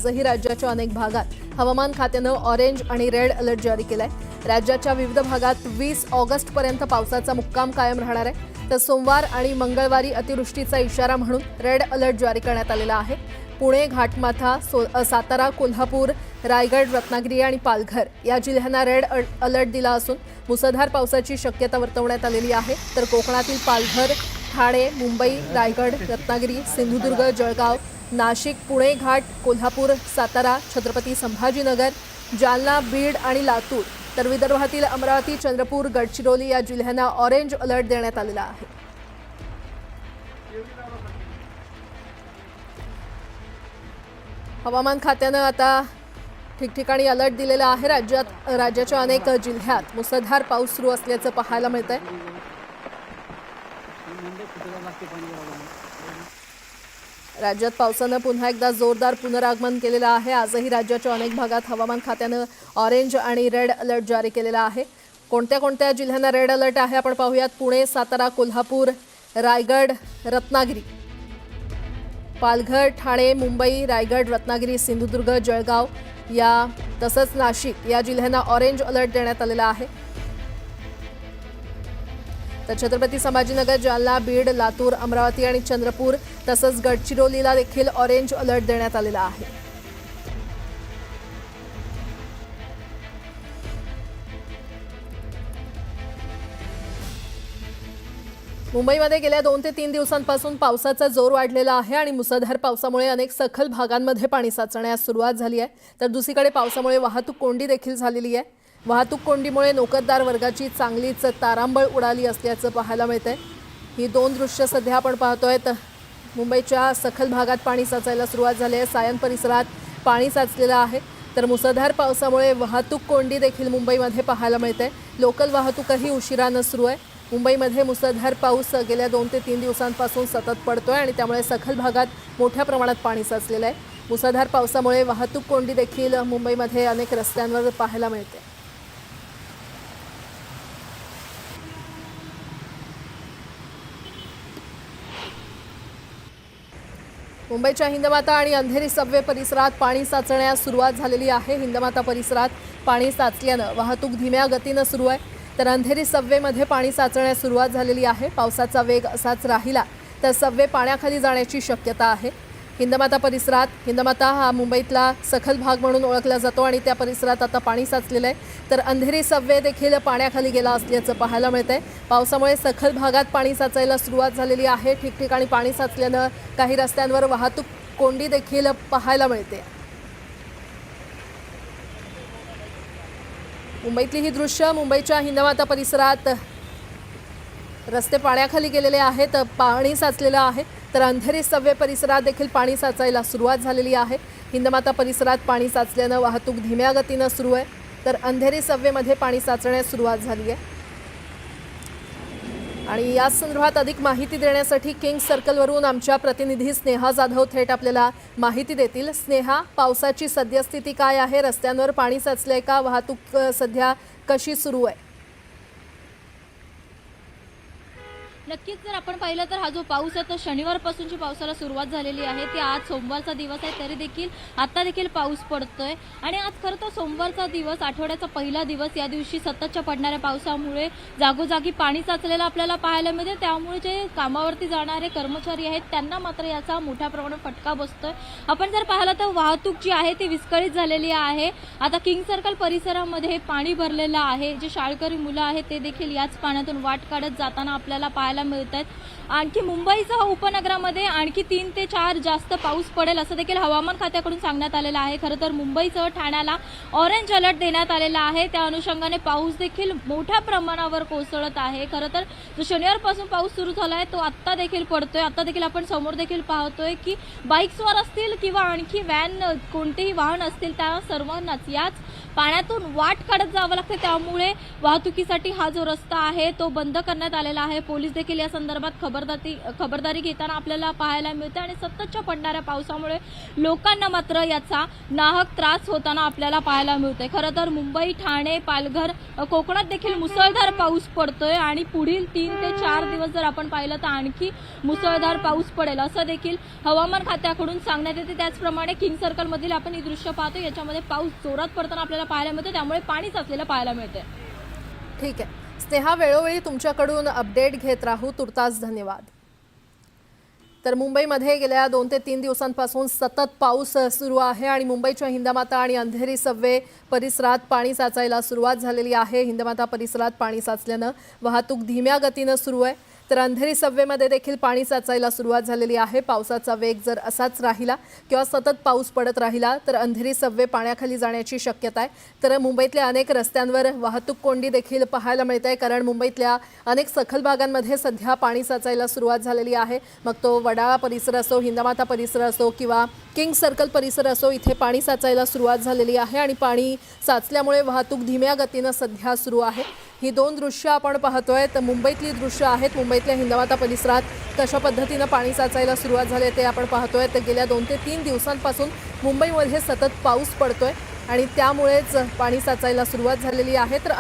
आजही राज्याच्या अनेक भागात हवामान खात्यानं ऑरेंज आणि रेड अलर्ट जारी केलाय। राज्याच्या विविध भागात 20 ऑगस्टपर्यंत पावसाचा मुक्काम कायम राहणार आहे। तर सोमवार आणि मंगळवारी अतिवृष्टीचा इशारा म्हणून रेड अलर्ट जारी करण्यात आलेला आहे। पुणे, घाटमाथा, सातारा, कोल्हापूर, रायगड, रत्नागिरी आणि पालघर या जिल्ह्यांना रेड अलर्ट दिला असून मुसळधार पावसाची शक्यता वर्तवण्यात आलेली आहे। तर कोकणातील पालघर, ठाणे, मुंबई, रायगड, रत्नागिरी, सिंधुदुर्ग, जळगाव, नाशिक, पुणे, घाट, कोल्हापूर, सातारा, छत्रपती संभाजीनगर, जालना, बीड आणि लातूर तर विदर्भातील अमरावती, चंद्रपूर, गडचिरोली या जिल्ह्यांना ऑरेंज अलर्ट देण्यात आलेला आहे। हवामान खात्यानं आता ठिकठिकाणी अलर्ट दिलेला आहे। राज्याच्या अनेक जिल्ह्यात मुसळधार पाऊस सुरू असल्याचं पाहायला मिळतंय। राज्यात पावसानं पुन्हा एकदा जोरदार पुनरागमन केलेलं आहे। आजही राज्याच्या अनेक भागात हवामान खात्यानं ऑरेंज आणि रेड अलर्ट जारी केलेला आहे। कोणत्या कोणत्या जिल्ह्यांना रेड अलर्ट आहे आपण पाहूयात। पुणे, सातारा, कोल्हापूर, रायगड, रत्नागिरी, पालघर, ठाणे, मुंबई, रायगड, रत्नागिरी, सिंधुदुर्ग, जळगाव या तसंच नाशिक या जिल्ह्यांना ऑरेंज अलर्ट देण्यात आलेला आहे। तर छत्रपती संभाजीनगर, जालना, बीड, लातूर, अमरावती आणि चंद्रपूर तसंच गडचिरोलीला देखील ऑरेंज अलर्ट देण्यात आलेला आहे। मुंबईमध्ये गेल्या 2 ते 3 दिवसांपासून पावसाचा जोर वाढलेला आहे आणि मुसळधार पावसामुळे अनेक सखल भागांमध्ये पाणी साचण्यास सुरुवात झाली आहे। तर दुसरीकडे पावसामुळे वाहतूक कोंडी देखील झालेली आहे। वाहतूक कोंडीमुळे नोकरदार वर्गाची चांगलीच तारांबळ उडाली असल्याचं पाहायला मिळतंय। ही 2 दृश्य सध्या आपण पाहतोय। मुंबईच्या सखल भागात पाणी साचायला सुरुवात झाली आहे। सायन परिसरात पाणी साचलेलं आहे। तर मुसळधार पावसामुळे वाहतूक कोंडी देखील मुंबईमध्ये पाहायला मिळते। लोकल वाहतूकही उशिरानं सुरू आहे। मुंबईमध्ये मुसळधार पाऊस गेल्या 2 ते 3 दिवसांपासून सतत पडतोय आणि त्यामुळे सखल भागात मोठ्या प्रमाणात पाणी साचलेलं आहे। मुसळधार पावसामुळे वाहतूक कोंडी देखील मुंबईमध्ये अनेक रस्त्यांवर पाहायला मिळते। मुंबईच्या हिंदमाता आणि अंधेरी सबवे परिसरात पाणी साचण्यास सुरुवात झालेली आहे। हिंदमाता परिसरात पाणी साचल्यानं वाहतूक धीम्या गतीनं सुरू आहे। तर अंधेरी सबवेमध्ये पाणी साचण्यास सुरुवात झालेली आहे। पावसाचा वेग असाच राहिला तर सबवे पाण्याखाली जाण्याची शक्यता आहे। हिंदमाता हा मुंबईतला सखल भाग म्हणून ओळखला जातो आणि त्या परिसरात आता पाणी साचलेलं आहे। तर अंधेरी सबवे देखील पाण्याखाली गेला असल्याचं पाहायला मिळतंय। पावसामुळे सखल भागात पाणी साचायला सुरुवात झालेली आहे। ठिकठिकाणी पाणी साचल्यानं काही रस्त्यांवर वाहतूक कोंडी देखील पाहायला मिळते। मुंबईतली ही दृश्य मुंबईच्या हिंदमाता परिसरात रस्ते पाण्याखाली गेलेले आहेत, पाणी साचलेलं आहे। तर अंधेरी सबवे परिसरात देखील पाणी साचायला सुरुवात झालेली आहे। हिंदमाता परिसरात पाणी साचल्यानं वाहतूक धीम्या गतीनं सुरू आहे। तर अंधेरी सबवेमध्ये पाणी साचण्यास सुरुवात झाली आहे आणि या संदर्भात अधिक माहिती देण्यासाठी किंग सर्कलवरून आमच्या प्रतिनिधी स्नेहा जाधव थेट आपल्याला माहिती देतील। स्नेहा, पावसाची सद्यस्थिती काय आहे? रस्त्यांवर पाणी साचलंय का? वाहतूक सध्या कशी सुरू आहे? नक्कीच जर आपण पाहिलं तर हा जो पाऊस आहे तो शनिवारपासूनची पावसाला सुरुवात झालेली आहे। ती आज सोमवारचा दिवस आहे तरी देखील आता देखील पाऊस पडतोय आणि आज खरं तर सोमवारचा दिवस, आठवड्याचा पहिला दिवस, या दिवशी सततच्या पडणाऱ्या पावसामुळे जागोजागी पाणी साचलेलं आपल्याला पाहायला मिळते। त्यामुळे जे कामावरती जाणारे कर्मचारी आहेत त्यांना मात्र याचा मोठ्या प्रमाणात फटका बसतोय। आपण जर पाहिलं तर वाहतूक जी आहे ती विस्कळीत झालेली आहे। आता किंग सर्कल परिसरामध्ये पाणी भरलेलं आहे। जे शाळकरी मुलं आहेत ते देखील याच पाण्यातून वाट काढत जाताना आपल्याला पाहायला मिळतात। आणखी मुंबईसह उपनगरामध्ये आणखी 3 ते 4 जास्त पाऊस पडेल असं देखील हवामान खात्याकडून सांगण्यात आलेलं आहे। खरं तर मुंबईसह ठाण्याला ऑरेंज अलर्ट देण्यात आलेला आहे। त्या अनुषंगाने पाऊस देखील मोठ्या प्रमाणावर कोसळत आहे। खरं तर जो शनिवारपासून पाऊस सुरू झाला आहे तो आत्ता देखील पडतोय। आत्ता देखील आपण समोर देखील पाहतोय की बाईक्सवर असतील किंवा आणखी व्हॅन, कोणतेही वाहन असतील त्या सर्वांनाच याच पाण्यातून वाट काढत जावं लागतं। त्यामुळे वाहतुकीसाठी हा जो रस्ता आहे तो बंद करण्यात आलेला आहे। पोलीस देखील या संदर्भात खबर खबरदारी घेताना आपल्याला पाहायला मिळते आणि सततच्या पडणाऱ्या पावसामुळे लोकांना मात्र याचा नाहक त्रास होताना आपल्याला पाहायला मिळतोय। खरं तर मुंबई, ठाणे, पालघर, कोकणात देखील मुसळधार पाऊस पडतोय आणि पुढील 3 ते 4 दिवस जर आपण पाहिलं तर आणखी मुसळधार पाऊस पडेल असं देखील हवामान खात्याकडून सांगण्यात येते। त्याचप्रमाणे किंग सर्कल मधील आपण ही दृश्य पाहतो, याच्यामध्ये पाऊस जोरात पडताना आपल्याला पाहायला मिळतं, त्यामुळे पाणी साचलेलं पाहायला मिळतंय। ठीक आहे स्नेहा, वेळोवेळी तुमच्याकडून अपडेट घेत राहू, तुर्तास धन्यवाद। तर मुंबईमध्ये गेल्या 2 ते 3 दिवसांपासून सतत पाऊस सुरू आहे आणि मुंबईच्या हिंदमाता आणि अंधेरी सबवे परिसरात पाणी साचायला सुरुवात झालेली आहे। हिंदमाता परिसरात पाणी साचल्यानं वाहतूक धीम्या गतीनं सुरू आहे, तर अंधेरी सबवेमध्ये देखील पाणी साचायला सुरुवात झालेली आहे। पावसाचा वेग जर असाच राहिला किंवा सतत पाऊस पडत राहिला तर अंधेरी सबवे पाण्याखाली जाण्याची शक्यता आहे। तर मुंबईतल्या अनेक रस्त्यांवर वाहतूक कोंडी देखील पाहायला मिळते, कारण मुंबईतल्या अनेक सखल भागांमध्ये सध्या पाणी साचायला सुरुवात झालेली आहे। मग तो वडाळा परिसर असो, हिंदमाता परिसर असो किंवा किंग सर्कल परिसर असो, इथे पाणी साचायला सुरुवात झालेली आहे आणि पाणी साचल्यामुळे वाहतूक धीम्या गतीनं सध्या सुरू आहे। ही 2 दृश्य आपण पाहतोय, तर मुंबईतली दृश्य आहेत। मुंबईतल्या हिंदमाता परिसरात कशा पद्धतीनं पाणी साचायला सुरुवात झाली ते आपण पाहतोय। तर गेल्या 2 ते 3 दिवसांपासून मुंबईमध्ये सतत पाऊस पडतोय आणि त्यामुळेच पाणी साचायला सुरुवात झालेली आहे। तर